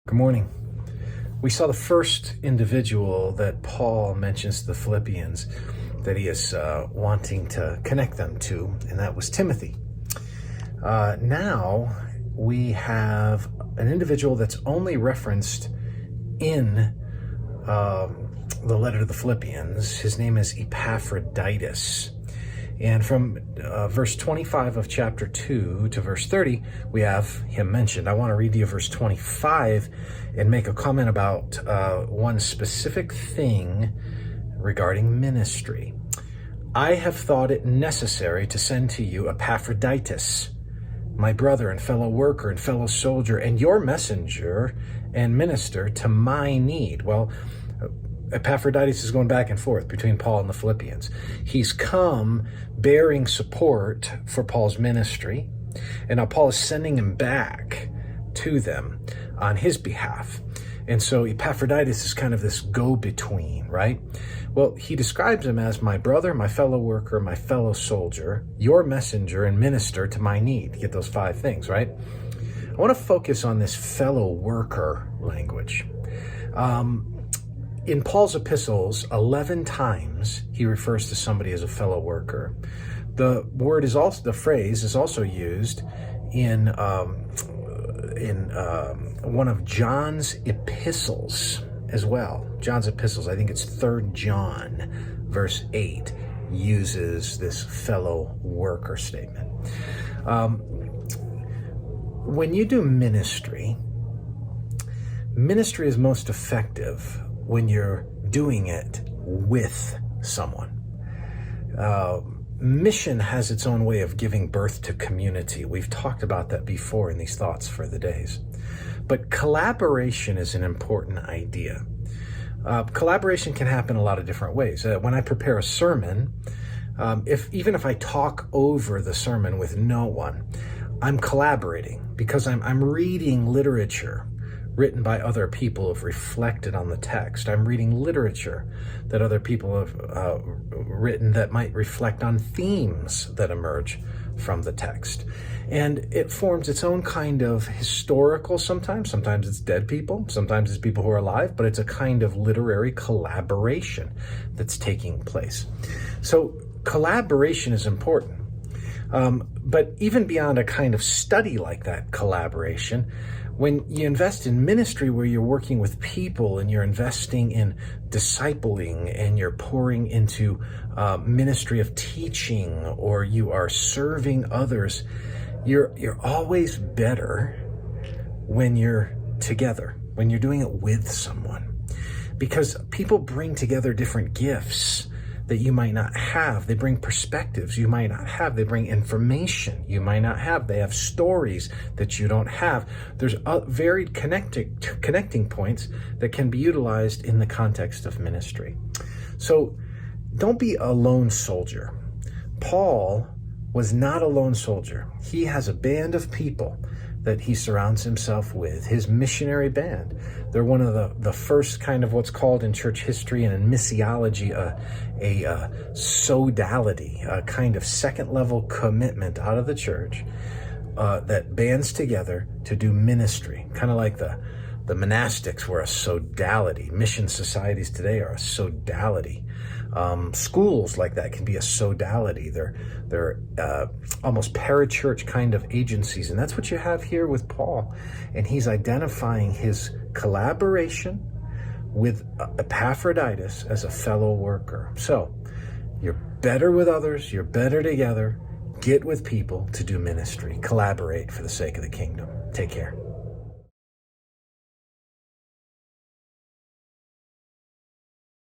Good morning. We saw the first individual that Paul mentions to the Philippians that he is wanting to connect them to, and that was Timothy. Now we have an individual that's only referenced in the letter to the Philippians. His name is Epaphroditus. And from verse 25 of chapter 2 to verse 30, we have him mentioned. I want to read you verse 25 and make a comment about one specific thing regarding ministry. I have thought it necessary to send to you Epaphroditus, my brother and fellow worker and fellow soldier, and your messenger and minister to my need. Well, Epaphroditus is going back and forth between Paul and the Philippians. He's come bearing support for Paul's ministry, and now Paul is sending him back to them on his behalf. And so Epaphroditus is kind of this go-between, right? Well, he describes him as my brother, my fellow worker, my fellow soldier, your messenger and minister to my need. You get those 5 things, right? I want to focus on this fellow worker language. In Paul's epistles, 11 times he refers to somebody as a fellow worker. The phrase is also used in one of John's epistles as well. John's epistles, I think it's 3 John, verse 8, uses this fellow worker statement. When you do ministry is most effective when you're doing it with someone. Mission has its own way of giving birth to community. We've talked about that before in these Thoughts for the Days. But collaboration is an important idea. Collaboration can happen a lot of different ways. When I prepare a sermon, even if I talk over the sermon with no one, I'm collaborating because I'm reading literature written by other people who have reflected on the text. I'm reading literature that other people have written that might reflect on themes that emerge from the text. And it forms its own kind of historical sometimes it's dead people, sometimes it's people who are alive, but it's a kind of literary collaboration that's taking place. So collaboration is important. But even beyond a kind of study like that, collaboration, when you invest in ministry where you're working with people and you're investing in discipling and you're pouring into ministry of teaching or you are serving others, you're always better when you're together, when you're doing it with someone. Because people bring together different gifts that you might not have. They bring perspectives you might not have. They bring information you might not have. They have stories that you don't have. There's varied connecting points that can be utilized in the context of ministry. So don't be a lone soldier. Paul was not a lone soldier. He has a band of people that he surrounds himself with, his missionary band. They're one of the first kind of what's called in church history and in missiology a sodality, a kind of second-level commitment out of the church that bands together to do ministry, kind of like the monastics were a sodality. Mission societies today are a sodality. Schools like that can be a sodality. They're almost parachurch kind of agencies. And that's what you have here with Paul. And he's identifying his collaboration with Epaphroditus as a fellow worker. So you're better with others. You're better together. Get with people to do ministry. Collaborate for the sake of the kingdom. Take care.